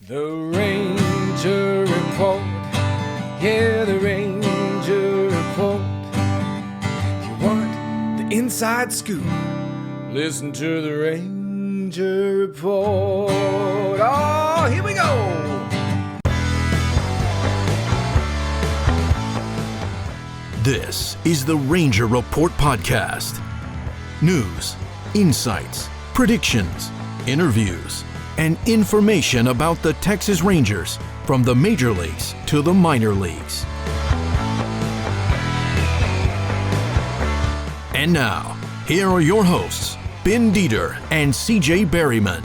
The Ranger Report, yeah, the Ranger Report. If you want the inside scoop, listen to the Ranger Report. Oh, here we go! This is the Ranger Report podcast. News, insights, predictions, interviews, and information about the Texas Rangers from the major leagues to the minor leagues. And now, here are your hosts, Ben Dieter and CJ Berryman.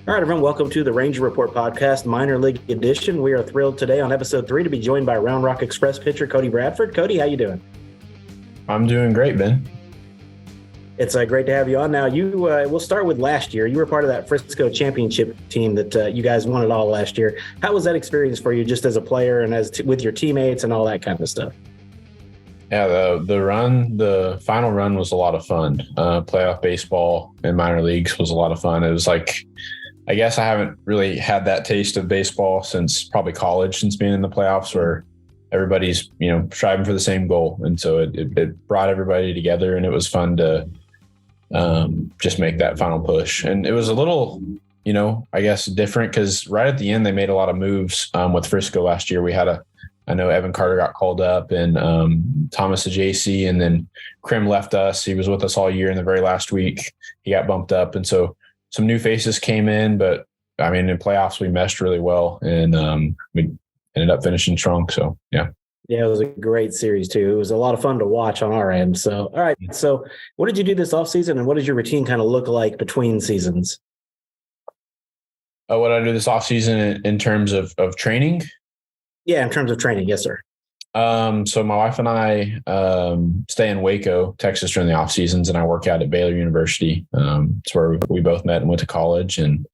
All right, everyone, welcome to the Ranger Report podcast, minor league edition. We are thrilled today on episode 3 to be joined by Round Rock Express pitcher Cody Bradford. Cody, how you doing? I'm doing great, Ben. It's great to have you on. Now, we'll start with last year. You were part of that Frisco championship team that you guys won it all last year. How was that experience for you, just as a player and with your teammates and all that kind of stuff? Yeah, the final run was a lot of fun. Playoff baseball in minor leagues was a lot of fun. It was like, I guess I haven't really had that taste of baseball since probably college, since being in the playoffs, where everybody's, striving for the same goal. And so it brought everybody together, and it was fun to just make that final push. And it was a little, I guess different because right at the end, they made a lot of moves with Frisco last year. I know Evan Carter got called up, and Thomas Ajacey, and then Krim left us. He was with us all year. In the very last week, he got bumped up. And so some new faces came in, but I mean, in playoffs, we meshed really well, and we ended up finishing strong. So, yeah. Yeah, it was a great series, too. It was a lot of fun to watch on our end. So, all right. So what did you do this offseason, and what does your routine kind of look like between seasons? What I do this offseason in terms of training? Yeah, in terms of training. Yes, sir. So my wife and I stay in Waco, Texas during the off seasons, and I work out at Baylor University. It's where we both met and went to college. And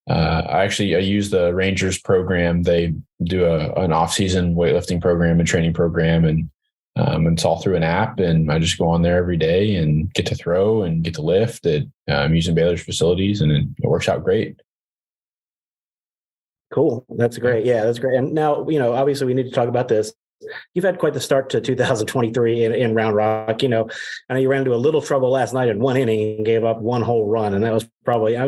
I use the Rangers program. They do an off season weightlifting program and training program, and it's all through an app. And I just go on there every day and get to throw and get to lift. I'm using Baylor's facilities, and it works out great. Cool. That's great. Yeah, that's great. And now, obviously we need to talk about this. You've had quite the start to 2023 in Round Rock. I know you ran into a little trouble last night in one inning and gave up one whole run. And that was probably, I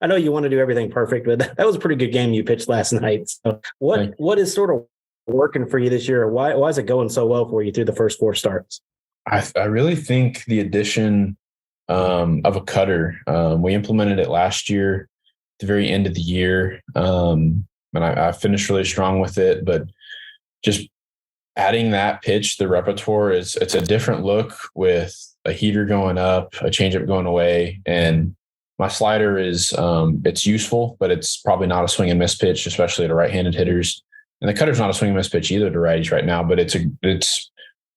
know you want to do everything perfect, but that was a pretty good game you pitched last night. So what is sort of working for you this year? Why is it going so well for you through the first 4 starts? I really think the addition of a cutter, we implemented it last year at the very end of the year. And I finished really strong with it, but just adding that pitch, the repertoire it's a different look with a heater going up, a changeup going away. And my slider is, it's useful, but it's probably not a swing and miss pitch, especially to right-handed hitters. And the cutter's not a swing and miss pitch either to righties right now, but it's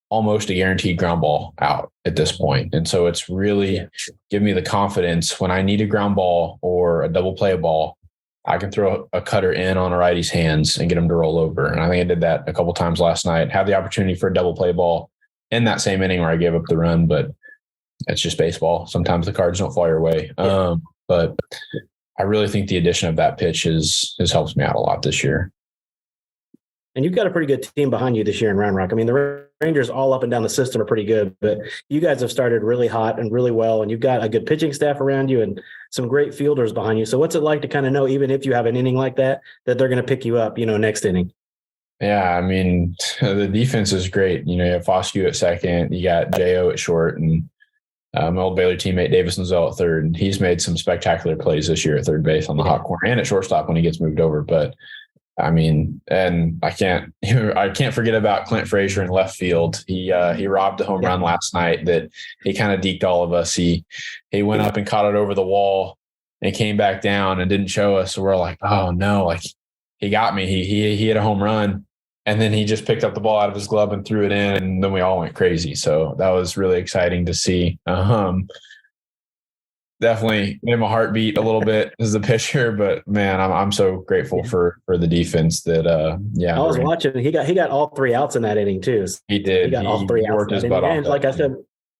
almost a guaranteed ground ball out at this point. And so it's really given me the confidence when I need a ground ball or a double play ball, I can throw a cutter in on a righty's hands and get him to roll over. And I think I did that a couple times last night. Had the opportunity for a double play ball in that same inning where I gave up the run, but it's just baseball. Sometimes the cards don't fly your way. But I really think the addition of that pitch has helped me out a lot this year. And you've got a pretty good team behind you this year in Round Rock. The Rangers all up and down the system are pretty good, but you guys have started really hot and really well, and you've got a good pitching staff around you and some great fielders behind you. So what's it like to kind of know, even if you have an inning like that they're going to pick you up, next inning? Yeah, the defense is great. You have Foscue at second, you got J.O. at short, and my old Baylor teammate Davis Nozell at third. And he's made some spectacular plays this year at third base on the hot corner and at shortstop when he gets moved over. But and I can't forget about Clint Frazier in left field. He robbed a home run last night that he kind of deked all of us. He went up and caught it over the wall and came back down and didn't show us. So we're like, oh no, like he got me. He hit a home run, and then he just picked up the ball out of his glove and threw it in, and then we all went crazy. So that was really exciting to see. definitely made my heart beat a little bit as a pitcher, but man, I'm so grateful for the defense that I was watching. He got all 3 outs in that inning too. He did. He got all 3 outs worked in his that butt inning. off. And like I said,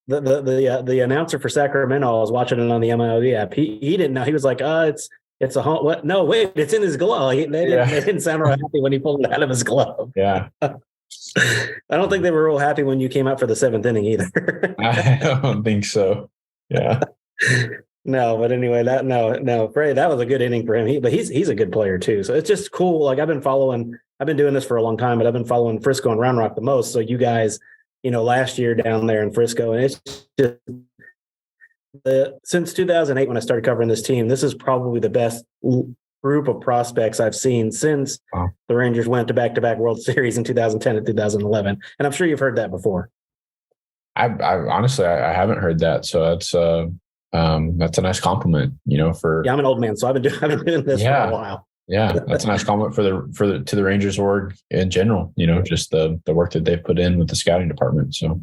the announcer for Sacramento, I was watching it on the MLB app. He didn't know. He was like, it's a home. What? No, wait, it's in his glove. They didn't sound real happy when he pulled it out of his glove. Yeah. I don't think they were real happy when you came out for the 7th inning either. I don't think so. Yeah. No, but anyway, Frey, that was a good inning for him. But he's a good player too. So it's just cool. Like I've been doing this for a long time, but I've been following Frisco and Round Rock the most. So you guys, last year down there in Frisco, and it's just since 2008 when I started covering this team, this is probably the best group of prospects I've seen since the Rangers went to back-to-back World Series in 2010 and 2011. And I'm sure you've heard that before. I honestly haven't heard that. So that's a nice compliment, for. Yeah, I'm an old man, so I've been doing this for a while. Yeah, that's a nice compliment to the Rangers org in general. Just the work that they've put in with the scouting department. So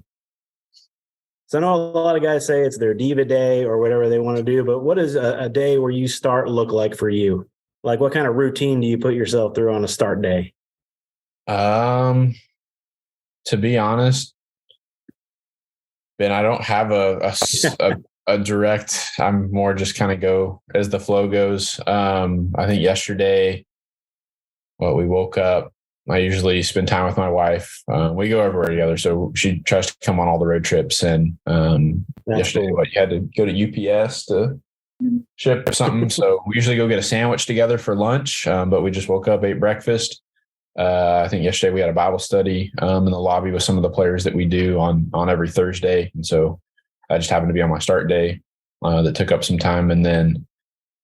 I know a lot of guys say it's their diva day or whatever they want to do, but what does a day where you start look like for you? Like what kind of routine do you put yourself through on a start day? To be honest, Ben, I don't have a direct. I'm more just kind of go as the flow goes. I think yesterday, we woke up. I usually spend time with my wife. We go everywhere together, so she tries to come on all the road trips. And yesterday, you had to go to UPS to ship something. So we usually go get a sandwich together for lunch, but we just woke up, ate breakfast. I think yesterday we had a Bible study in the lobby with some of the players that we do on every Thursday. And so I just happened to be on my start day that took up some time, and then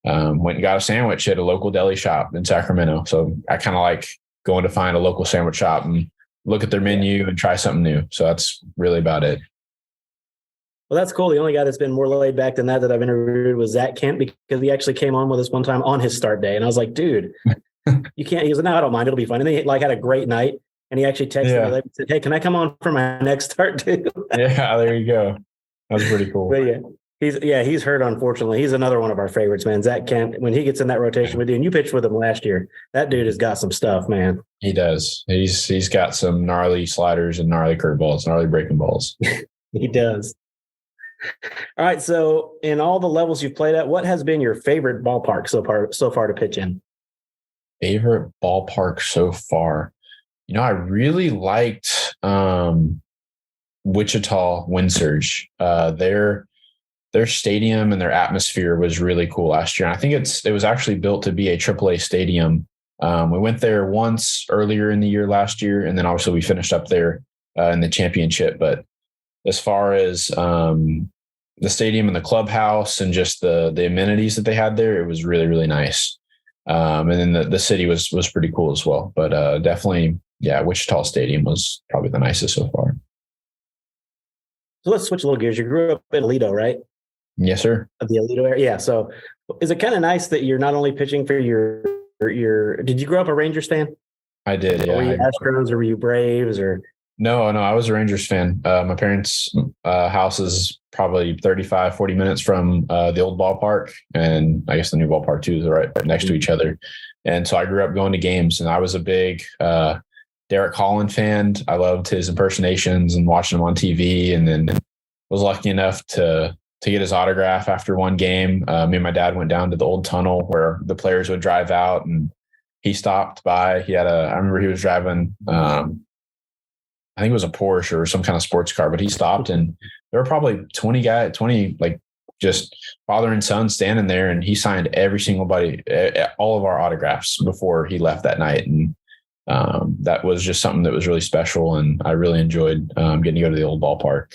went and got a sandwich at a local deli shop in Sacramento. So I kind of like going to find a local sandwich shop and look at their menu and try something new. So that's really about it. Well, that's cool. The only guy that's been more laid back than that I've interviewed was Zach Kent, because he actually came on with us one time on his start day. And I was like, dude, you can't. He was like, no, I don't mind. It'll be fun. And then he had a great night. And he actually texted me and said, hey, can I come on for my next start too? Yeah, there you go. That's pretty cool. But he's hurt, unfortunately. He's another one of our favorites, man. Zach Kent, when he gets in that rotation with you, and you pitched with him last year, that dude has got some stuff, man. He does. He's got some gnarly sliders and gnarly curveballs, gnarly breaking balls. He does. All right. So in all the levels you've played at, what has been your favorite ballpark so far to pitch in? Favorite ballpark so far? I really liked Wichita Wind Surge. Their stadium and their atmosphere was really cool last year. And I think it was actually built to be a AAA stadium. We went there once earlier in the year last year, and then obviously we finished up there in the championship. But as far as the stadium and the clubhouse and just the amenities that they had there, it was really, really nice. And then the city was pretty cool as well. But definitely, Wichita Stadium was probably the nicest so far. So let's switch a little gears. You grew up in Aledo, right? Yes, sir. Of the Aledo area. Yeah. So is it kind of nice that you're not only pitching for your did you grow up a Rangers fan? I did. Yeah. Were you Astros or were you Braves or? No, I was a Rangers fan. My parents' house is probably 35, 40 minutes from the old ballpark. And I guess the new ballpark too is right next to each other. And so I grew up going to games, and I was a big Derek Holland fan. I loved his impersonations and watching him on TV, and then was lucky enough to get his autograph after one game. Me and my dad went down to the old tunnel where the players would drive out, and he stopped by. I remember he was driving, I think it was a Porsche or some kind of sports car, but he stopped, and there were probably 20 like just father and son standing there, and he signed every single all of our autographs before he left that night. And that was just something that was really special, and I really enjoyed getting to go to the old ballpark.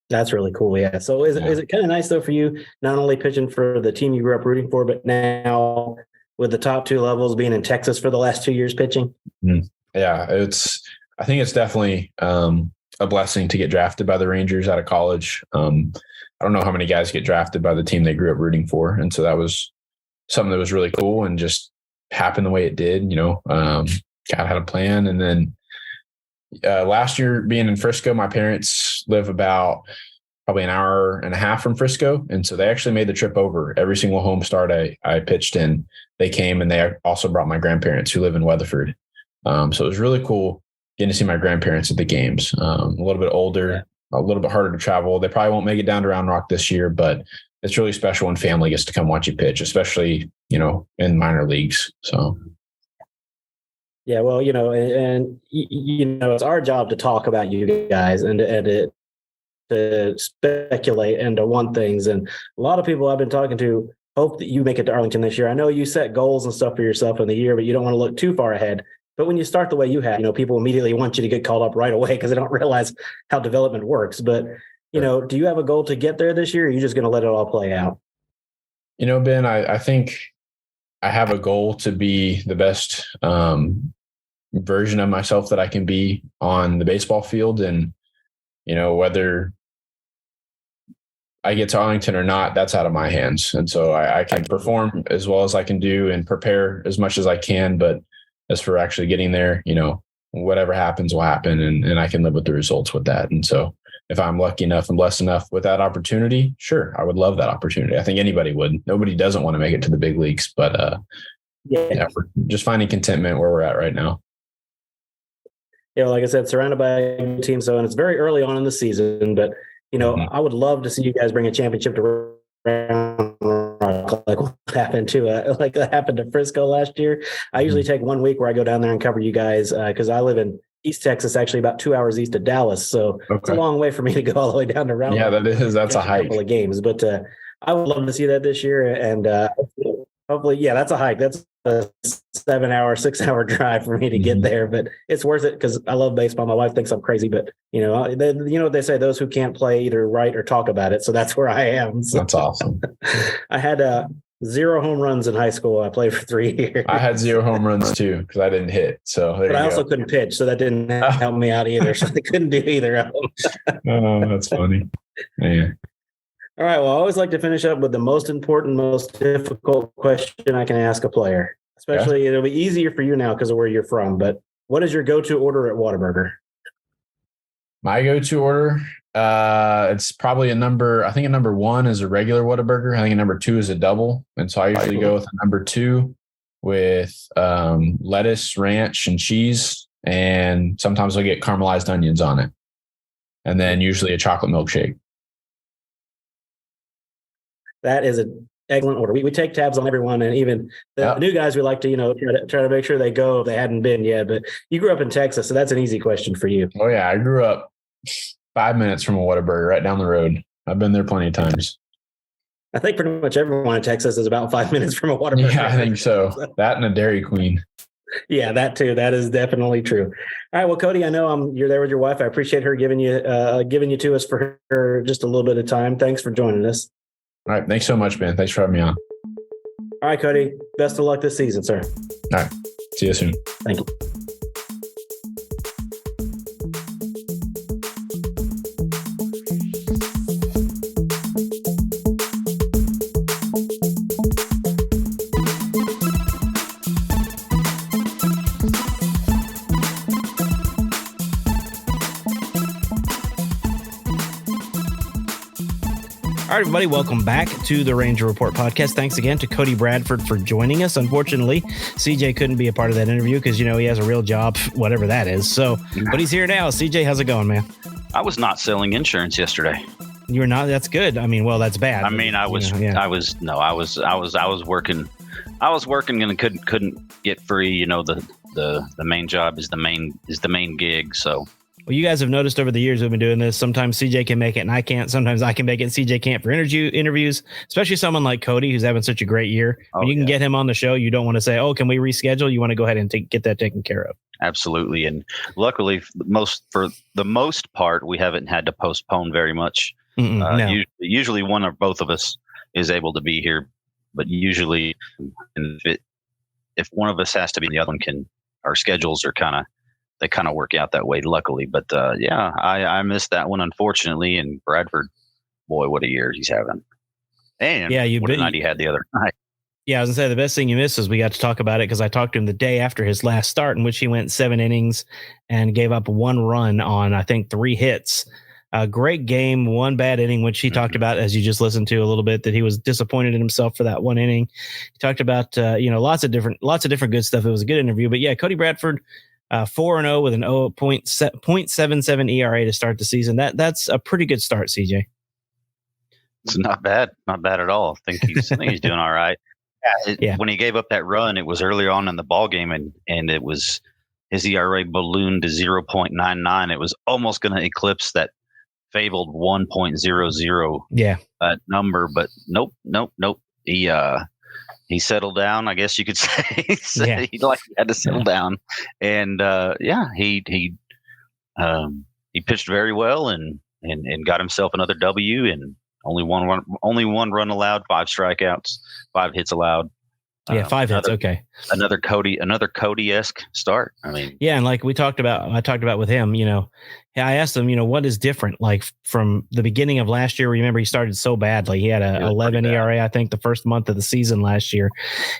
That's really cool. Yeah. So is it kind of nice though for you, not only pitching for the team you grew up rooting for, but now with the top 2 levels being in Texas for the last 2 years pitching? Mm-hmm. Yeah, I think it's definitely a blessing to get drafted by the Rangers out of college. I don't know how many guys get drafted by the team they grew up rooting for. And so that was something that was really cool and just happened the way it did. God had a plan. And then last year being in Frisco, my parents live about probably an hour and a half from Frisco. And so they actually made the trip over. Every single home start I pitched in, they came, and they also brought my grandparents who live in Weatherford. So it was really cool getting to see my grandparents at the games. A little bit older, a little bit harder to travel. They probably won't make it down to Round Rock this year, but it's really special when family gets to come watch you pitch, especially, in minor leagues. So. Yeah, well, it's our job to talk about you guys and to speculate and to want things. And a lot of people I've been talking to hope that you make it to Arlington this year. I know you set goals and stuff for yourself in the year, but you don't want to look too far ahead. But when you start the way you have, people immediately want you to get called up right away because they don't realize how development works. But, do you have a goal to get there this year, or are you just going to let it all play out? Ben, I think I have a goal to be the best version of myself that I can be on the baseball field. And, whether I get to Arlington or not, that's out of my hands. And so I can perform as well as I can do and prepare as much as I can. But as for actually getting there, whatever happens will happen, and I can live with the results with that. And so if I'm lucky enough and blessed enough with that opportunity, sure, I would love that opportunity. I think anybody would. Nobody doesn't want to make it to the big leagues, but we're just finding contentment where we're at right now. Yeah, like I said, surrounded by a good team. So, and it's very early on in the season, but, I would love to see you guys bring a championship to Round Rock, like what happened to Frisco last year. I usually take 1 week where I go down there and cover you guys because I live in East Texas, actually about 2 hours east of Dallas. So It's a long way for me to go all the way down to Round Rock. Yeah, that's a hike. Couple of games, but I would love to see that this year. And hopefully, that's a hike. That's a 6-hour drive for me to get there, but it's worth it because I love baseball. My wife thinks I'm crazy, but what they say, those who can't play either write or talk about it. So that's where I am. So, that's awesome. I had 0 home runs in high school. I played for 3 years. I had 0 home runs too because I didn't hit. So, but I also couldn't pitch, so that didn't help me out either. So I couldn't do either of them. Oh, that's funny. Yeah. All right. Well, I always like to finish up with the most important, most difficult question I can ask a player. Especially, It'll be easier for you now because of where you're from. But what is your go-to order at Whataburger? My go-to order, it's probably a number 1 is a regular Whataburger. I think a number 2 is a double. And so I usually go with a number 2 with lettuce, ranch, and cheese. And sometimes I'll get caramelized onions on it. And then usually a chocolate milkshake. That is an excellent order. We take tabs on everyone, and even the new guys, we like to, try to make sure they go if they hadn't been yet. But you grew up in Texas, so that's an easy question for you. Oh, yeah. I grew up 5 minutes from a Whataburger right down the road. I've been there plenty of times. I think pretty much everyone in Texas is about 5 minutes from a Whataburger. Yeah, I think so. That and a Dairy Queen. Yeah, that too. That is definitely true. All right. Well, Cody, I know you're there with your wife. I appreciate her giving you to us for her just a little bit of time. Thanks for joining us. All right. Thanks so much, Ben. Thanks for having me on. All right, Cody. Best of luck this season, sir. All right. See you soon. Thank you. All right, everybody, welcome back to the Ranger Report podcast. Thanks again to Cody Bradford for joining us. Unfortunately, CJ couldn't be a part of that interview because, he has a real job, whatever that is. So, but he's here now. CJ, how's it going, man? I was not selling insurance yesterday. You were not? That's good. I mean, well, that's bad. I mean, I was working and couldn't get free. The main job is the main gig. So. Well, you guys have noticed over the years we've been doing this. Sometimes CJ can make it and I can't. Sometimes I can make it and CJ can't for interviews, especially someone like Cody who's having such a great year. When you can get him on the show, you don't want to say, can we reschedule? You want to go ahead and get that taken care of. Absolutely. And luckily, for the most part, we haven't had to postpone very much. No. Usually one or both of us is able to be here, but usually if one of us has to be, the other one can. Our schedules are kind of work out that way, luckily. But I missed that one, unfortunately. And Bradford, boy, what a year he's having. And what a night he had the other night. Yeah, I was going to say the best thing you missed is we got to talk about it because I talked to him the day after his last start in which he went 7 innings and gave up 1 run on, I think, 3 hits. A great game, one bad inning, which he talked about, as you just listened to a little bit, that he was disappointed in himself for that one inning. He talked about, lots of different good stuff. It was a good interview, but yeah, Cody Bradford, 4-0 with an 0.77 ERA to start the season. That's a pretty good start, CJ. It's not bad at all. I think he's doing all right. When he gave up that run, it was earlier on in the ball game, and it was his ERA ballooned to 0.99. It was almost going to eclipse that fabled 1.00 number, but nope. He settled down, I guess you could say. He had to settle down, and he pitched very well and got himself another W, and only one run allowed, 5 strikeouts, 5 hits allowed. 5 hits. Okay. Another Cody-esque start. I mean, and like I talked about with him, I asked him, what is different, like from the beginning of last year. Remember, he started so badly. He had a 11 ERA, I think, the first month of the season last year.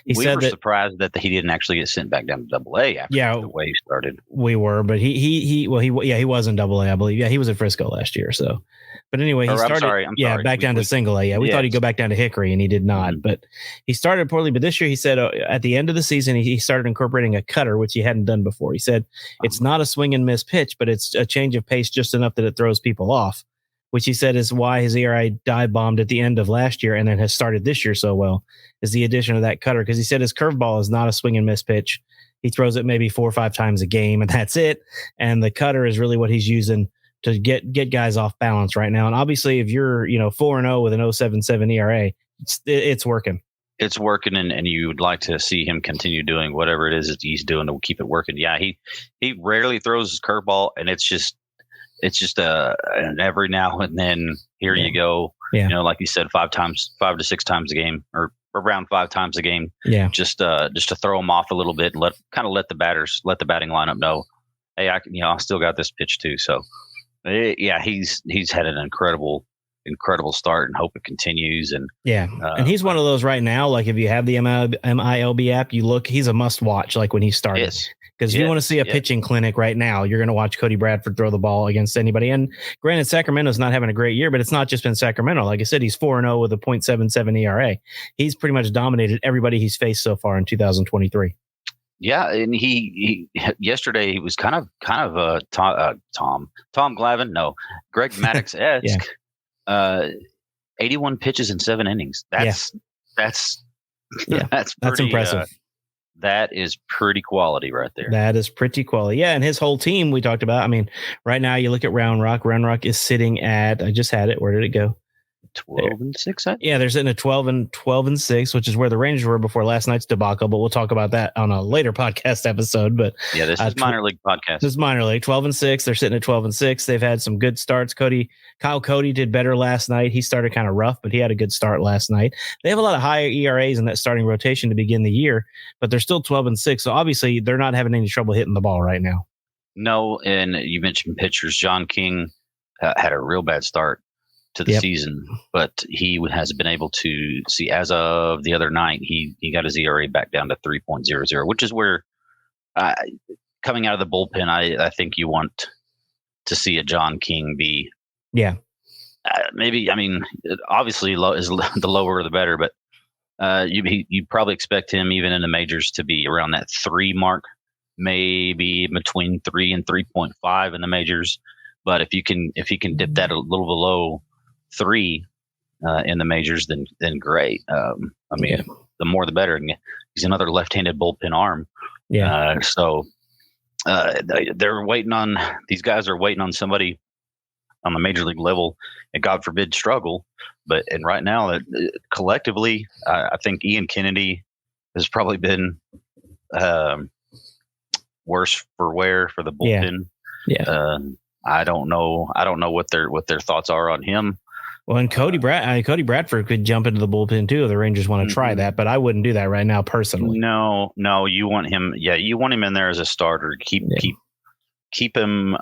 We were surprised that he didn't actually get sent back down to AA after the way he started. We were, but he was in AA, I believe. Yeah, he was at Frisco last year. So, but anyway, he started. I'm sorry. Back down to single A. Yeah, we thought he'd go back down to Hickory, and he did not. Mm-hmm. But he started poorly. But this year, he said at the end of the season, he started incorporating a cutter, which he hadn't done before. He said it's not a swing and miss pitch, but it's a change of pace just enough that it throws people off, which he said is why his ERA dive bombed at the end of last year and then has started this year so well, is the addition of that cutter. Because he said his curveball is not a swing and miss pitch. He throws it maybe 4 or 5 times a game, and that's it. And the cutter is really what he's using to get guys off balance right now. And obviously, if you're 4-0 with an 0.77 ERA, it's working. It's working, and you would like to see him continue doing whatever it is that he's doing to keep it working. Yeah, he rarely throws his curveball, and it's just an every now and then here you go. Yeah. Like you said, 5 to 6 times a game, or around 5 times a game. Yeah. Just to throw them off a little bit and let the batting lineup know, hey, I still got this pitch too. So he's had an incredible start, and hope it continues. And and he's one of those right now. Like if you have the MILB app, he's a must watch. Like when he started, because if you want to see a pitching clinic right now, you're going to watch Cody Bradford throw the ball against anybody. And granted, Sacramento's not having a great year, but it's not just been Sacramento. Like I said, he's 4-0 with a 0.77 ERA. He's pretty much dominated everybody he's faced so far in 2023. Yeah, and he yesterday he was kind of Tom Glavine, Greg Maddux-esque. 81 pitches in 7 innings. That's pretty impressive. That is pretty quality right there. That is pretty quality. Yeah, and his whole team we talked about. I mean, right now you look at Round Rock. Round Rock is sitting at, I just had it. Where did it go? 12-6. Yeah, they're sitting at 12-6, which is where the Rangers were before last night's debacle. But we'll talk about that on a later podcast episode. But yeah, this is minor league podcast. This is minor league. 12-6. They're sitting at 12-6. They've had some good starts. Kyle Cody did better last night. He started kind of rough, but he had a good start last night. They have a lot of higher ERAs in that starting rotation to begin the year, but they're still 12-6. So obviously they're not having any trouble hitting the ball right now. No, and you mentioned pitchers. John King had a real bad start to the season, but he has been able to see, as of the other night, he got his ERA back down to 3.00, which is where coming out of the bullpen, I think you want to see a John King be. Yeah. Maybe, I mean, obviously the lower the better, but you probably expect him even in the majors to be around that 3 mark, maybe between 3 and 3.5 in the majors. But if he can dip that a little below 3 in the majors, then great. The more the better. He's another left-handed bullpen arm. Yeah. So they're waiting on, these guys are waiting on somebody on the major league level, and God forbid struggle. And right now, collectively, I think Ian Kennedy has probably been worse for wear for the bullpen. Yeah. I don't know what their thoughts are on him. Well, and Cody Bradford could jump into the bullpen too if the Rangers want to try that, but I wouldn't do that right now personally. No, you want him. Yeah, you want him in there as a starter. Keep him,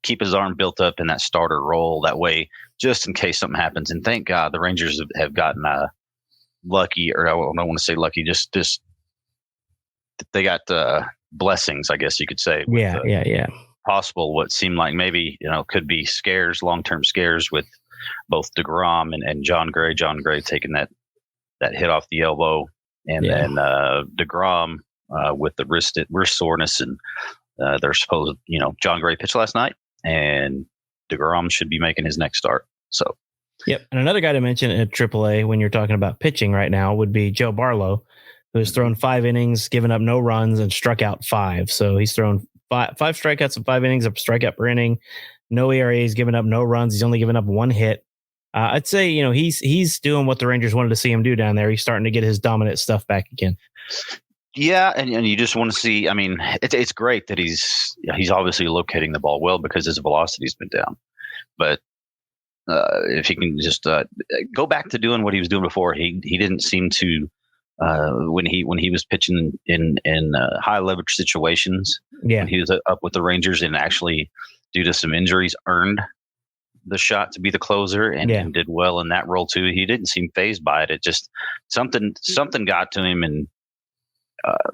keep his arm built up in that starter role. That way, just in case something happens. And thank God the Rangers have gotten lucky, or I don't want to say lucky, just they got blessings, I guess you could say. Yeah. possible what seemed like maybe, could be scares, long-term scares with both DeGrom and John Gray. John Gray taking that hit off the elbow, and then DeGrom with the wrist soreness, and they're supposed, John Gray pitched last night, and DeGrom should be making his next start. So, yep. And another guy to mention at AAA when you're talking about pitching right now would be Joe Barlow, who has thrown 5 innings, given up no runs, and struck out 5. So he's thrown five strikeouts in 5 innings, a strikeout per inning, no ERA. He's given up no runs. He's only given up 1 hit. I'd say, he's doing what the Rangers wanted to see him do down there. He's starting to get his dominant stuff back again. Yeah, and you just want to see. I mean, it's great that he's obviously locating the ball well because his velocity's been down. But if he can just go back to doing what he was doing before, he didn't seem to when he was pitching in high leverage situations. Yeah, when he was up with the Rangers and actually, due to some injuries, earned the shot to be the closer and did well in that role too. He didn't seem fazed by it. It just something got to him, and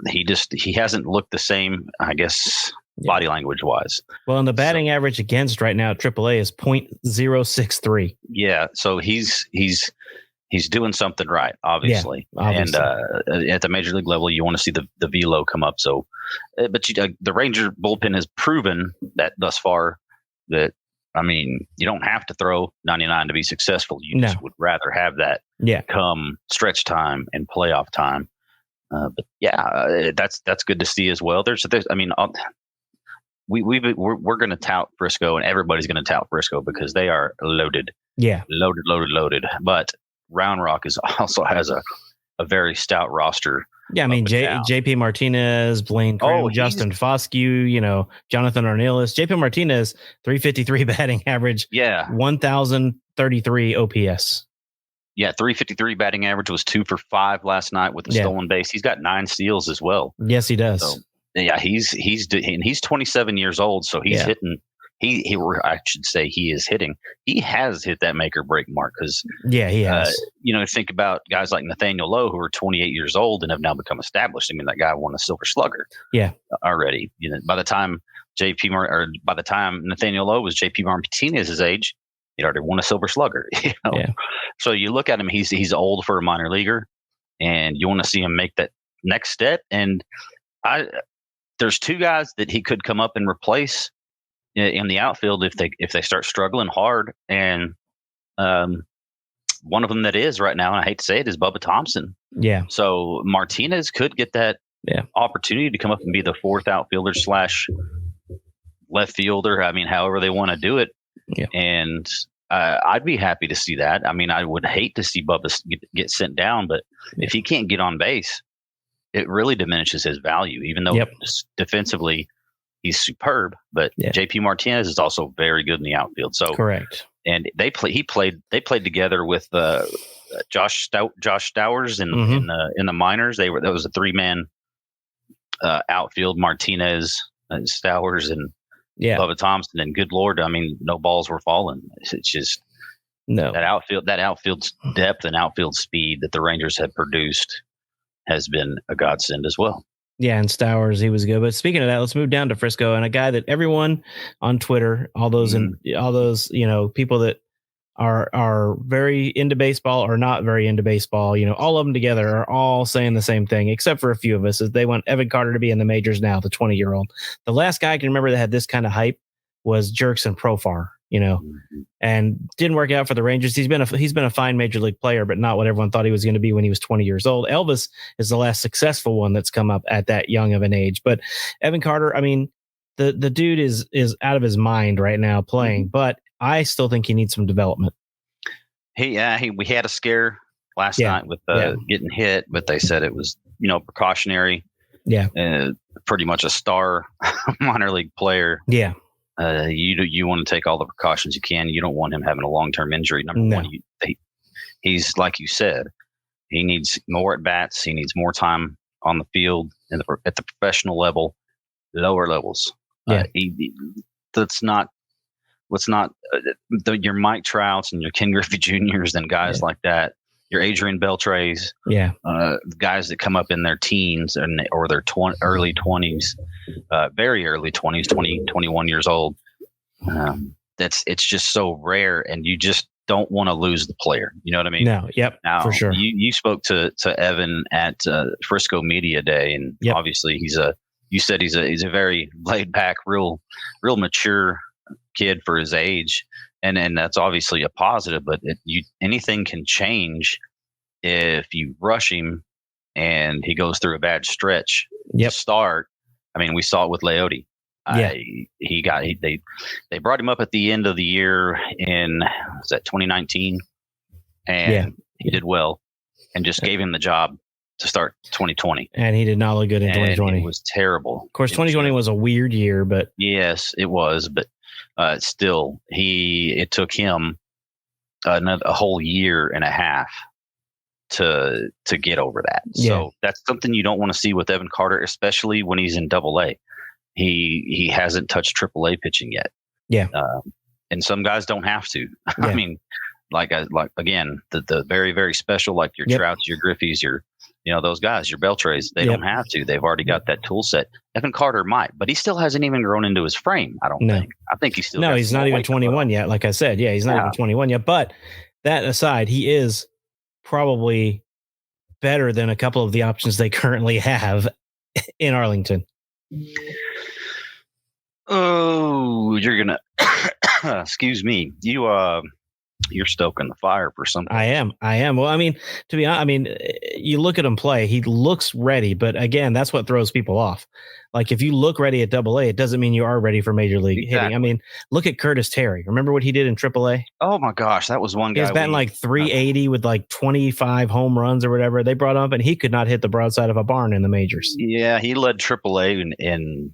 he hasn't looked the same, I guess, body language wise. Well, and the batting average against right now at AAA is .063. Yeah, so he's doing something right, obviously. Yeah, obviously. And at the major league level, you want to see the velo come up. So, but the Ranger bullpen has proven that thus far that, I mean, you don't have to throw 99 to be successful. You just would rather have that come stretch time and playoff time. But that's good to see as well. There's I mean, we're going to tout Frisco, and everybody's going to tout Frisco because they are loaded. Yeah, loaded. But Round Rock also has a very stout roster. Yeah, I mean, JP Martinez, Blaine Crim, Justin Foscue, Jonathan Ornelas. JP Martinez, 353 batting average. Yeah. 1,033 OPS. Yeah, 353 batting average, was 2 for 5 last night with a stolen base. He's got 9 steals as well. Yes, he does. So, yeah, he's 27 years old, so he's hitting. I should say he is hitting. He has hit that make or break mark because he has. Think about guys like Nathaniel Lowe, who are 28 years old and have now become established. I mean, that guy won a Silver Slugger. Already. By the time Nathaniel Lowe was JP Martinez's age, he'd already won a Silver Slugger. So you look at him; he's old for a minor leaguer, and you want to see him make that next step. And there's 2 guys that he could come up and replace in the outfield if they start struggling hard, and one of them that is right now, and I hate to say it, is Bubba Thompson. Yeah. So Martinez could get that opportunity to come up and be the 4th outfielder / left fielder. I mean, however they want to do it. Yeah. And I'd be happy to see that. I mean, I would hate to see Bubba get sent down, but if he can't get on base, it really diminishes his value, even though defensively he's superb. But JP Martinez is also very good in the outfield. So correct. And they played together with Josh Stowers in the minors. That was a 3-man outfield: Martinez, Stowers, and Bubba Thompson. And good Lord, I mean, no balls were falling. It's just that outfield depth and outfield speed that the Rangers have produced has been a godsend as well. Yeah, and Stowers, he was good. But speaking of that, let's move down to Frisco, and a guy that everyone on Twitter, all those people that are very into baseball or not very into baseball, all of them together are all saying the same thing, except for a few of us, is they want Evan Carter to be in the majors now, the 20-year-old. The last guy I can remember that had this kind of hype was Jerkson Profar, and didn't work out for the Rangers. He's been a fine major league player, but not what everyone thought he was going to be when he was 20 years old. Elvis is the last successful one that's come up at that young of an age. But Evan Carter, I mean, the dude is out of his mind right now playing, but I still think he needs some development. We had a scare last night with getting hit, but they said it was, precautionary. Yeah. Pretty much a star minor league player. Yeah. You want to take all the precautions you can. You don't want him having a long-term injury. Number one, he's like you said, he needs more at bats. He needs more time on the field and at the professional level, lower levels. Yeah. Your Mike Trouts and your Ken Griffey Juniors and guys like that. your Adrian Beltres, guys that come up in their teens or their early 20s, very early 20s, 20, 21 years old. It's just so rare, and you just don't want to lose the player. You know what I mean? No, now, for sure. You spoke to Evan at Frisco Media Day, and obviously he's a very laid back, real mature kid for his age, and that's obviously a positive. But anything can change if you rush him and he goes through a bad stretch to start. I mean, we saw it with Leote. They brought him up at the end of the year in 2019, and he did well, and just gave him the job to start 2020. And he did not look good in 2020. It was terrible. Of course, 2020 was a weird year, but yes, it was. But still, it took him a whole year and a half to get over that. So that's something you don't want to see with Evan Carter, especially when he's in Double-A. He hasn't touched AAA pitching yet. Yeah. And some guys don't have to. Yeah. I mean, like again, the very, very special, like your Trouts, your Griffeys, those guys, your Beltres, they don't have to. They've already got that tool set. Evan Carter might, but he still hasn't even grown into his frame. I don't think. I think he's still. No, he's not even 21 yet. Like I said, he's not even 21 yet. But that aside, he is probably better than a couple of the options they currently have in Arlington. Oh, you're gonna excuse me. You're stoking the fire for something. I am. Well, I mean, to be honest, you look at him play, he looks ready, but again, that's what throws people off. Like if you look ready at Double-A, it doesn't mean you are ready for major league hitting. I mean, look at Curtis Terry. Remember what he did in AAA? Oh my gosh, that was one guy. He's batting like 380 with like 25 home runs or whatever. They brought him up, and he could not hit the broadside of a barn in the majors. Yeah, he led AAA in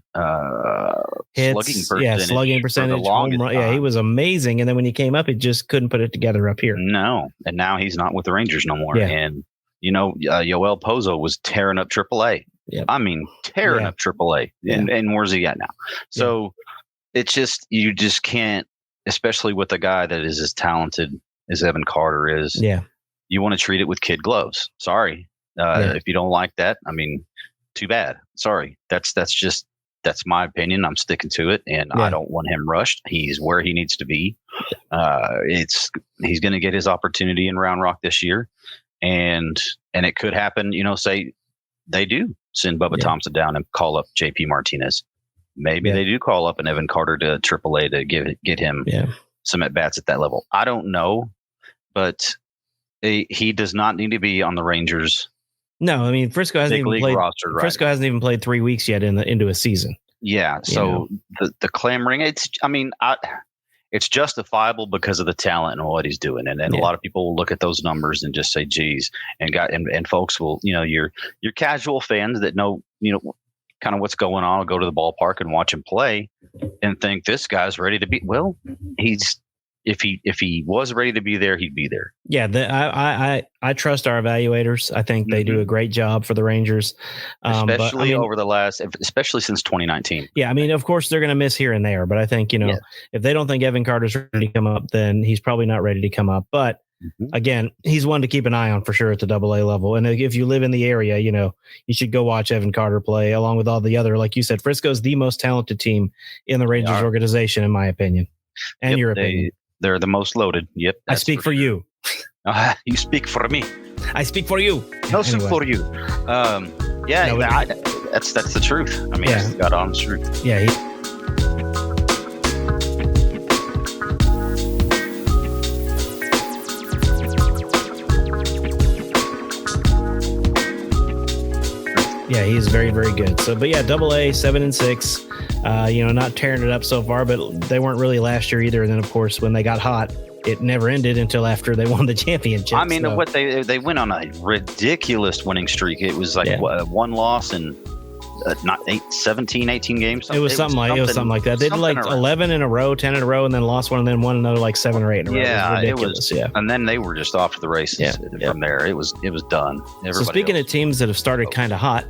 slugging percentage, home run. Yeah, he was amazing. And then when he came up, he just couldn't put it together up here. No, and now he's not with the Rangers no more. Yeah. And Yoel Pozo was tearing up AAA. Yep. I mean, tearing up AAA. And where's he at now? So it's just, you just can't, especially with a guy that is as talented as Evan Carter is. Yeah. You want to treat it with kid gloves. Sorry. If you don't like that, I mean, too bad. Sorry. That's my opinion. I'm sticking to it, and I don't want him rushed. He's where he needs to be. He's going to get his opportunity in Round Rock this year, and it could happen. Say they do send Bubba Thompson down and call up JP Martinez. Maybe they do call up an Evan Carter to AAA to get him some at bats at that level. I don't know, but he does not need to be on the Rangers. No, I mean Frisco hasn't even played. Frisco hasn't even played 3 weeks yet into a season. Yeah, so the clamoring, it's justifiable because of the talent and what he's doing, and a lot of people will look at those numbers and just say, "Geez," and folks will, your casual fans that know, kind of what's going on, will go to the ballpark and watch him play and think this guy's ready to be. Well, if he was ready to be there, he'd be there. Yeah, I trust our evaluators. I think they do a great job for the Rangers, especially especially since 2019. Yeah, I mean, of course they're going to miss here and there, but I think if they don't think Evan Carter's ready to come up, then he's probably not ready to come up. But again, he's one to keep an eye on for sure at the Double-A level. And if you live in the area, you should go watch Evan Carter play along with all the other, like you said, Frisco's the most talented team in the Rangers organization, in my opinion, and your opinion. They're the most loaded. Yep. I speak for you. You speak for me. I speak for you. No, anyway. For you. That's the truth. I mean, it's God honest truth. Yeah. He is very, very good. So, but Double-A 7-6. Not tearing it up so far, but they weren't really last year either. And then, of course, when they got hot, it never ended until after they won the championship. I mean, what they went on a ridiculous winning streak. It was like one loss in 18 games. It was something like that. They did like 11 in a row, 10 in a row, and then lost one, and then won another like 7 or 8 in a row. Yeah, it was ridiculous. And then they were just off to the races from there. It was done. So speaking of teams that have started kind of hot,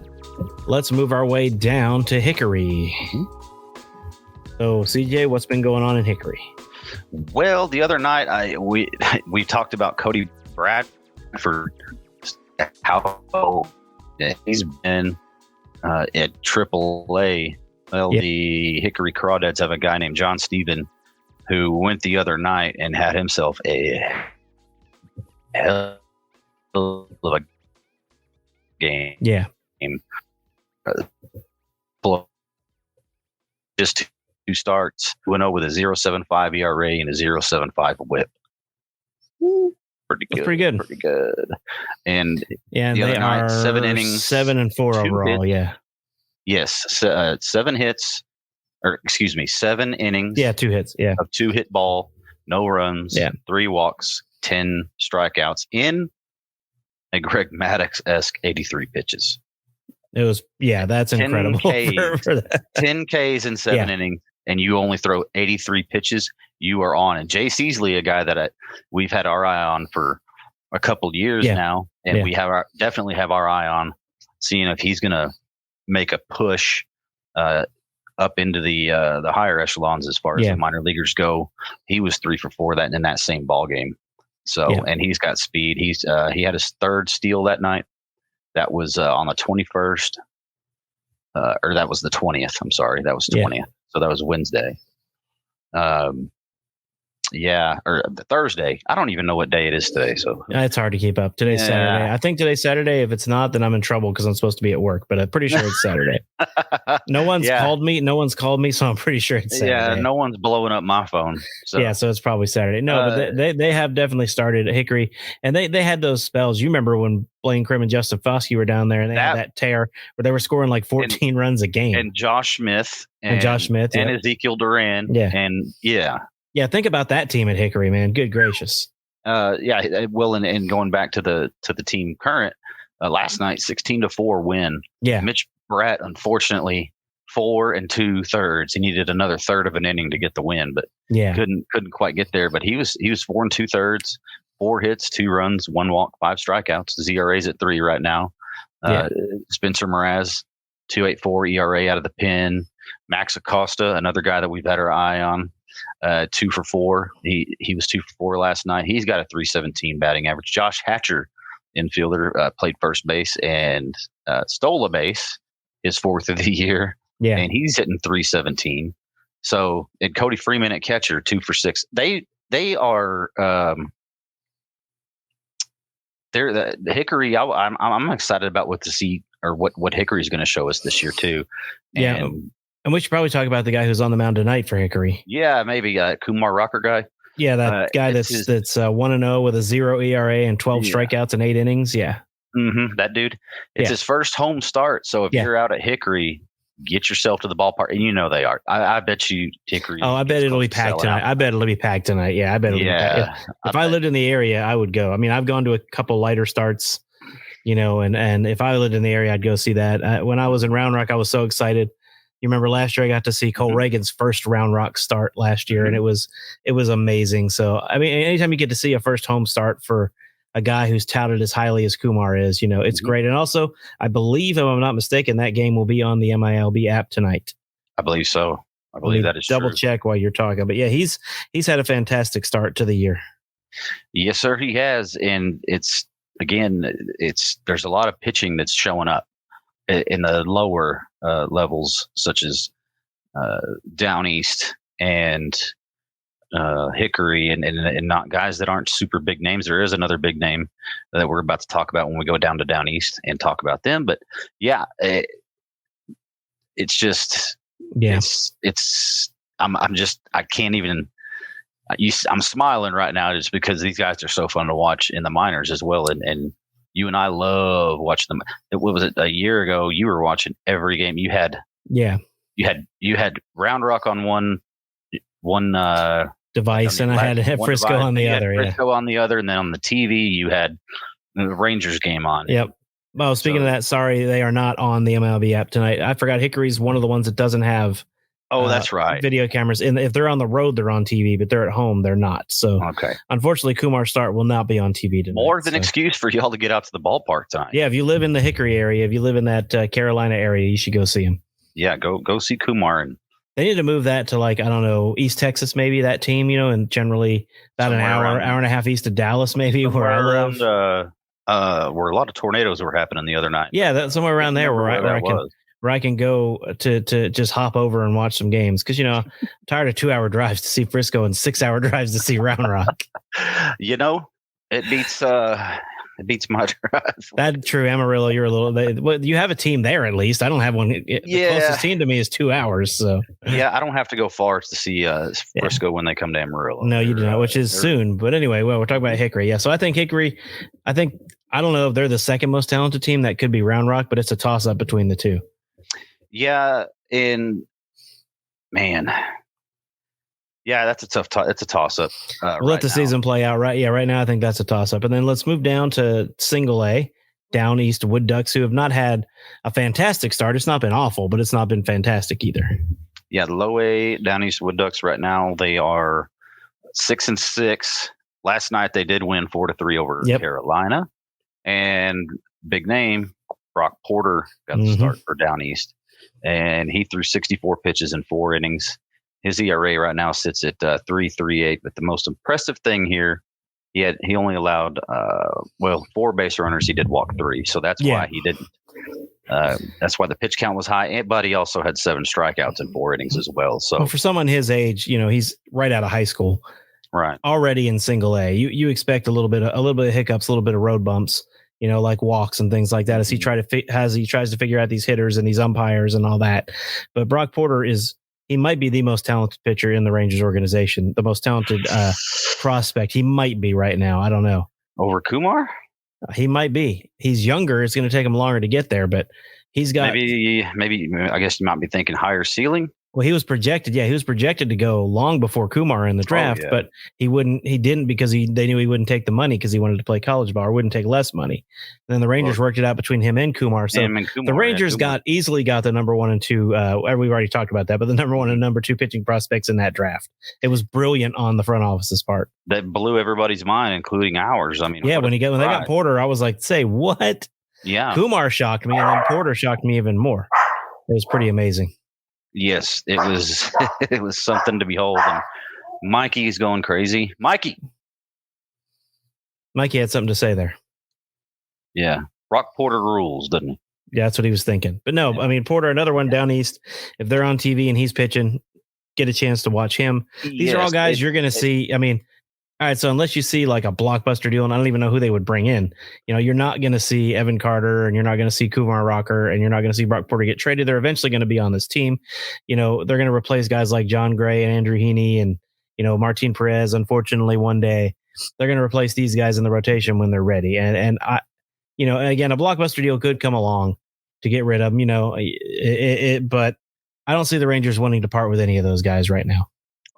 let's move our way down to Hickory. So, CJ, what's been going on in Hickory? Well, the other night we talked about Cody Bradford. for how he's been at AAA. Well, the Hickory Crawdads have a guy named John Stephen who went the other night and had himself a hell of a game. Yeah. Just 2 starts, 2-0 with a 0.75 ERA and a 0.75 WHIP. Pretty good. And and the they other night, are 7 innings, 7-4 overall. hits. Yeah. Yes, 7 hits, or excuse me, 7 innings. Yeah, 2 hits. Yeah, of 2 hit ball, no runs, 3 walks, 10 strikeouts in a Greg Maddux-esque 83 pitches. It was, that's incredible. 10 Ks, for that. 10 Ks in 7 innings, and you only throw 83 pitches. You are on. And Jay Seasley, a guy that we've had our eye on for a couple years now, and we definitely have our eye on seeing if he's going to make a push up into the higher echelons as far as the minor leaguers go. He was 3 for 4 in that same ball game. So, and he's got speed. He had his 3rd steal that night. That was on the 21st, or that was the 20th. I'm sorry, that was 20th. So that was Wednesday. Or the Thursday. I don't even know what day it is today. So it's hard to keep up. Today's Saturday. I think today's Saturday. If it's not, then I'm in trouble because I'm supposed to be at work. But I'm pretty sure it's Saturday. No one's called me. No one's called me, so I'm pretty sure it's Saturday. Yeah, no one's blowing up my phone. So. So it's probably Saturday. No, but they have definitely started at Hickory, and they had those spells. You remember when Blaine Krim and Justin Foskey were down there, and they had that tear where they were scoring like 14 runs a game. And Josh Smith and Ezekiel Duran. Yeah, think about that team at Hickory, man. Good gracious. Well, and going back to the team current, last night 16-4 win. Yeah, Mitch Bratt, unfortunately, 4 2/3. He needed another third of an inning to get the win, but couldn't quite get there. But he was 4 2/3, 4 hits, 2 runs, 1 walk, 5 strikeouts. His ERA's at 3 right now. Spencer Mraz, 2.84 ERA out of the pen. Max Acosta, another guy that we've had our eye on. 2 for 4. He was 2 for 4 last night. He's got a 317 batting average. Josh Hatcher, infielder, played first base and stole a base, his 4th of the year. Yeah, and he's hitting 317. So, and Cody Freeman at catcher, 2 for 6. They are they're the Hickory. I'm excited about what Hickory's going to show us this year too. And we should probably talk about the guy who's on the mound tonight for Hickory. Yeah, maybe Kumar Rocker guy. Yeah, that guy that's 1-0 with a 0 ERA and 12 strikeouts in 8 innings. Yeah. Mm-hmm, that dude. It's his first home start. So if you're out at Hickory, get yourself to the ballpark. And you know they are. I bet you Hickory. Oh, I bet it'll be packed tonight. I bet it'll be packed tonight. Yeah, I bet it'll be packed. If I lived in the area, I would go. I mean, I've gone to a couple lighter starts, and if I lived in the area, I'd go see that. When I was in Round Rock, I was so excited. You remember last year I got to see Cole Reagan's first Round Rock start last year, and it was amazing. So, I mean, anytime you get to see a first home start for a guy who's touted as highly as Kumar is, it's great. And also, I believe, if I'm not mistaken, that game will be on the MILB app tonight. I believe so. I believe that is double true. Check while you're talking. But yeah, he's had a fantastic start to the year. Yes, sir, he has. And there's a lot of pitching that's showing up in the lower levels, such as down east and Hickory, and not guys that aren't super big names. There is another big name that we're about to talk about when we go down to down east and talk about them. But it's just I can't even. I'm smiling right now just because these guys are so fun to watch in the minors as well, and you and I love watching them. What was it, a year ago? You were watching every game. You had Round Rock on one device, and I had Frisco on the other. Frisco on the other, and then on the TV you had the Rangers game on. Yep. Well, speaking of that, sorry, they are not on the MLB app tonight. I forgot Hickory's one of the ones that doesn't have. Oh, that's right. Video cameras. And if they're on the road, they're on TV, but they're at home, they're not. So, unfortunately, Kumar's start will not be on TV tonight. More than excuse for y'all to get out to the ballpark tonight. Yeah, if you live in the Hickory area, if you live in that Carolina area, you should go see him. Yeah, go see Kumar. And they need to move that to East Texas, maybe, that team, and generally about an hour and a half east of Dallas, maybe, where I live. where a lot of tornadoes were happening the other night. Yeah, that's somewhere around there where I can go to just hop over and watch some games because I'm tired of 2-hour drives to see Frisco and 6-hour drives to see Round Rock. It beats my drive. That's true. Amarillo, you're a little. You have a team there at least. I don't have one. The closest team to me is 2 hours. So yeah, I don't have to go far to see Frisco when they come to Amarillo. No, you do not, which is soon. But anyway, we're talking about Hickory. Yeah, so I think Hickory. I don't know if they're the second most talented team. That could be Round Rock, but it's a toss up between the two. Yeah, that's a tough. It's a toss up. We'll let the season play out, right? Yeah, right now I think that's a toss up, and then let's move down to Single A, down east Wood Ducks, who have not had a fantastic start. It's not been awful, but it's not been fantastic either. Yeah, the low A down east Wood Ducks right now they are 6-6. Last night they did win 4-3 over Carolina, and big name Brock Porter got the start for down east. And he threw 64 pitches in 4 innings. His ERA right now sits at 3.38. But the most impressive thing here, he only allowed 4 base runners. He did walk 3, so that's why he didn't. That's why the pitch count was high. But he also had 7 strikeouts in 4 innings as well. So for someone his age, he's right out of high school, right? Already in Single A. You expect a little bit of hiccups, a little bit of road bumps. Like walks and things like that as he tries to figure out these hitters and these umpires and all that. But Brock Porter he might be the most talented pitcher in the Rangers organization, the most talented prospect. He might be right now. I don't know. Over Kumar? He might be. He's younger. It's going to take him longer to get there, but he's got maybe. I guess you might be thinking higher ceiling. Well, he was projected. Yeah, he was projected to go long before Kumar in the draft, but he didn't because they knew he wouldn't take the money because he wanted to play college ball or wouldn't take less money. And then the Rangers worked it out between him and Kumar. So the Rangers easily got the number 1 and 2. We've already talked about that, but the number 1 and number 2 pitching prospects in that draft. It was brilliant on the front office's part. That blew everybody's mind, including ours. I mean, when they got Porter, I was like, say what? Yeah, Kumar shocked me, and then Porter shocked me even more. It was pretty amazing. Yes, it was. It was something to behold. And Mikey's going crazy. Mikey had something to say there. Yeah, Brock Porter rules, doesn't he? Yeah, that's what he was thinking. But no, I mean Porter, another one down east. If they're on TV and he's pitching, get a chance to watch him. These are all guys you're going to see. I mean, all right. So unless you see like a blockbuster deal, and I don't even know who they would bring in, you're not going to see Evan Carter and you're not going to see Kumar Rocker and you're not going to see Brock Porter get traded. They're eventually going to be on this team. They're going to replace guys like John Gray and Andrew Heaney and, Martin Perez. Unfortunately, one day they're going to replace these guys in the rotation when they're ready. And I, again, a blockbuster deal could come along to get rid of them, but I don't see the Rangers wanting to part with any of those guys right now.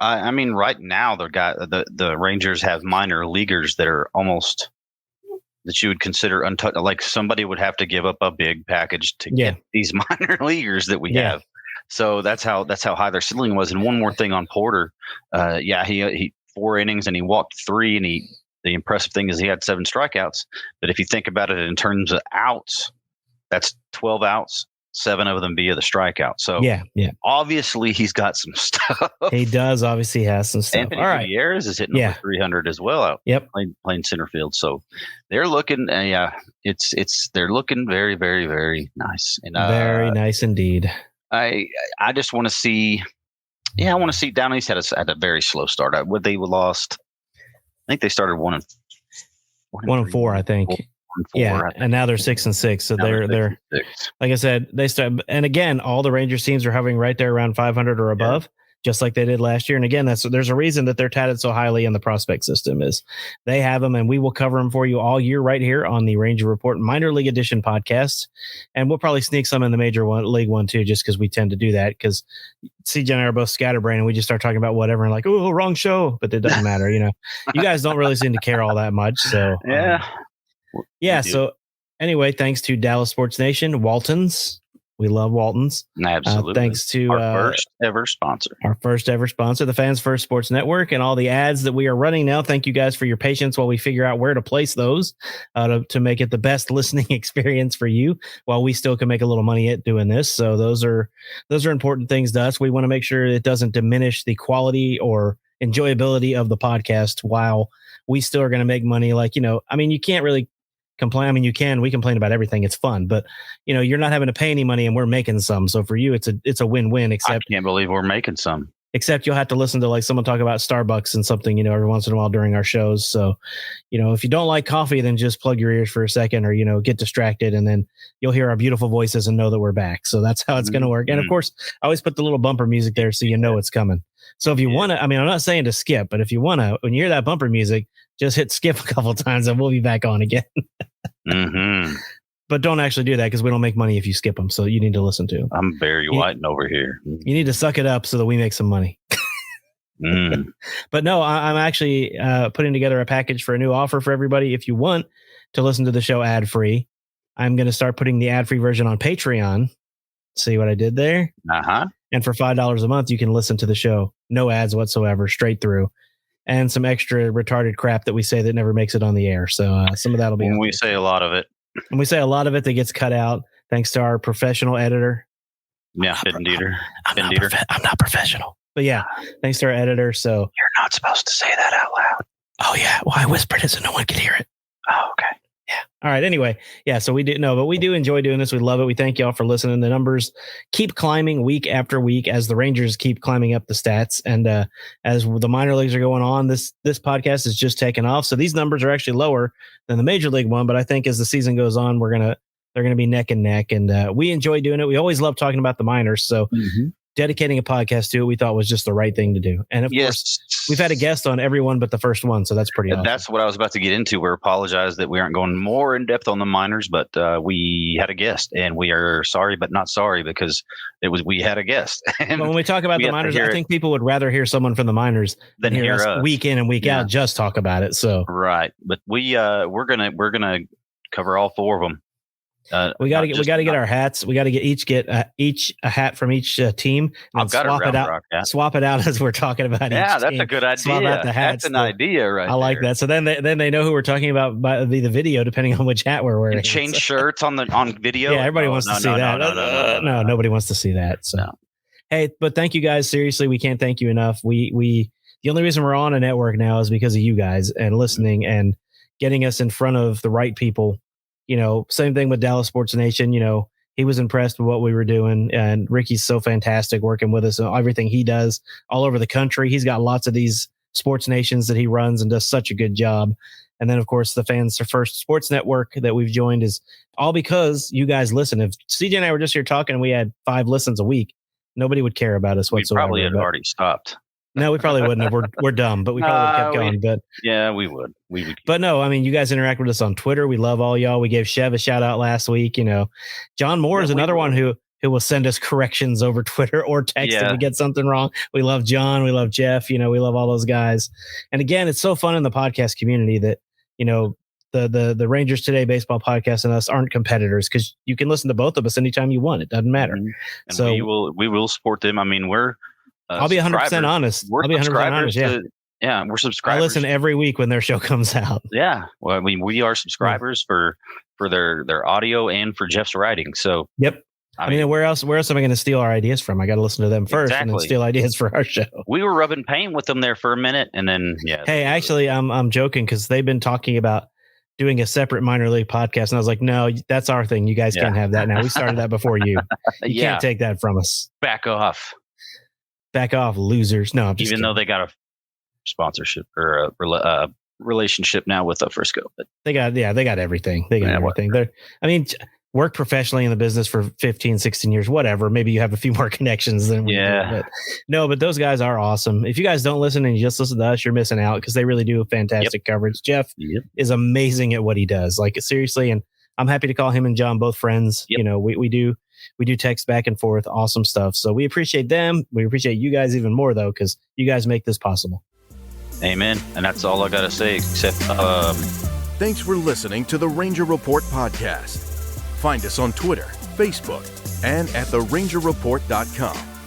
I mean, right now the Rangers have minor leaguers that are almost that you would consider untouched. Like somebody would have to give up a big package to get these minor leaguers that we have. So that's how high their ceiling was. And one more thing on Porter, he 4 innings and he walked 3, and the impressive thing is he had 7 strikeouts. But if you think about it in terms of outs, that's 12 outs. 7 of them via the strikeout. So obviously he's got some stuff. He does obviously has some stuff. Anthony Gutierrez is hitting over 300 as well out playing center field. So they're looking, they're looking very, very, very nice. And, very nice indeed. I just want to see. Yeah, I want to see. Down East had a very slow start. They lost. I think they started 1 and 4. I think. 4, and now they're 6-6. So they're like I said, they start. And again, all the Rangers teams are hovering right there around 500 or above, just like they did last year. And again, there's a reason that they're touted so highly in the prospect system is they have them, and we will cover them for you all year right here on the Ranger Report Minor League Edition podcast. And we'll probably sneak some in the Major League one too, just because we tend to do that. Because CJ and I are both scatterbrained, and we just start talking about whatever and like, oh, wrong show, but it doesn't matter. You guys don't really seem to care all that much. So So anyway, thanks to Dallas Sports Nation, Walton's. We love Walton's. Absolutely. Thanks to our first ever sponsor, the Fans First Sports Network, and all the ads that we are running now. Thank you guys for your patience while we figure out where to place those to make it the best listening experience for you, while we still can make a little money at doing this. So those are important things to us. We want to make sure it doesn't diminish the quality or enjoyability of the podcast while we still are going to make money. Like, you can't really complain. I mean, we complain about everything. It's fun, but you're not having to pay any money and we're making some. So for you, it's a win-win, except I can't believe we're making some. Except you'll have to listen to like someone talk about Starbucks and something, every once in a while during our shows. So, if you don't like coffee, then just plug your ears for a second or, get distracted and then you'll hear our beautiful voices and know that we're back. So that's how it's going to work. And of course, I always put the little bumper music there so it's coming. So if you want to, I'm not saying to skip, but if you want to, when you hear that bumper music, just hit skip a couple of times and we'll be back on again. But don't actually do that because we don't make money if you skip them. So you need to listen to them. I'm Barry White over here. You need to suck it up so that we make some money. But no, I'm actually putting together a package for a new offer for everybody. If you want to listen to the show ad free, I'm going to start putting the ad free version on Patreon. See what I did there? And for $5 a month, you can listen to the show. No ads whatsoever, straight through. And some extra retarded crap that we say that never makes it on the air. So some of that'll be. When we say a lot of it. And we say a lot of it that gets cut out thanks to our professional editor. Yeah, Dieter. I'm not professional. But yeah, thanks to our editor. So you're not supposed to say that out loud. Oh yeah. Well, I whispered it so no one could hear it. Oh, okay. Yeah. All right. Anyway, yeah. So we do enjoy doing this. We love it. We thank y'all for listening. The numbers keep climbing week after week as the Rangers keep climbing up the stats. And as the minor leagues are going on, this podcast is just taking off. So these numbers are actually lower than the major league one. But I think as the season goes on, they're going to be neck and neck. And we enjoy doing it. We always love talking about the minors. So dedicating a podcast to it, we thought was just the right thing to do. And of course, we've had a guest on every one but the first one. So that's pretty awesome. That's what I was about to get into. We apologize that we aren't going more in depth on the minors, but we had a guest and we are sorry, but not sorry because we had a guest. And when we talk about the minors, I think people would rather hear someone from the minors than hear us week in and week out just talk about it. So right. But we're gonna cover all four of them. We got to get our hats. We got to get a hat from each team. And swap it out as we're talking about. Yeah, that's team. a good idea. Swap out the hats. That's an idea, right? I like that. So then they know who we're talking about by the video, depending on which hat we're wearing. And change shirts on video. Yeah, everybody wants to see that. No, nobody wants to see that. So, hey, but thank you guys. Seriously, we can't thank you enough. The only reason we're on a network now is because of you guys and listening and getting us in front of the right people. Same thing with Dallas Sports Nation. He was impressed with what we were doing, and Ricky's so fantastic working with us and everything he does all over the country. He's got lots of these sports nations that he runs and does such a good job. And then, of course, the Fans First Sports Network that we've joined is all because you guys listen. If CJ and I were just here talking and we had 5 listens a week, nobody would care about us whatsoever. We probably had already stopped. No, we probably wouldn't have. We're dumb, but we probably would have kept going. But yeah, we would. We would. But no, I mean, you guys interact with us on Twitter. We love all y'all. We gave Chev a shout out last week. John Moore is another one who will send us corrections over Twitter or text if we get something wrong. We love John. We love Jeff. We love all those guys. And again, it's so fun in the podcast community that the Rangers Today baseball podcast and us aren't competitors because you can listen to both of us anytime you want. It doesn't matter. And so we will support them. I mean, we're. I'll be 100% honest. I'll be 100% honest. Yeah, we're subscribers. I listen every week when their show comes out. Yeah, well, I mean, we are subscribers for their audio and for Jeff's writing. So, yep. I mean, where else am I going to steal our ideas from? I got to listen to them first and then steal ideas for our show. We were rubbing paint with them there for a minute, and then Hey, actually, I'm joking because they've been talking about doing a separate minor league podcast, and I was like, no, that's our thing. You guys can't have that now. We started that before you. You can't take that from us. Back off. Back off, losers. No, I'm just even kidding. Though they got a sponsorship or a relationship now with Frisco, but they got everything. They got everything. Work professionally in the business for 15, 16 years, whatever. Maybe you have a few more connections than we do. But those guys are awesome. If you guys don't listen and you just listen to us, you're missing out because they really do fantastic coverage. Jeff is amazing at what he does. Like seriously, and I'm happy to call him and John both friends. We do text back and forth. Awesome stuff. So we appreciate them. We appreciate you guys even more, though, because you guys make this possible. Amen. And that's all I got to say, except... Thanks for listening to the Ranger Report podcast. Find us on Twitter, Facebook, and at therangerreport.com.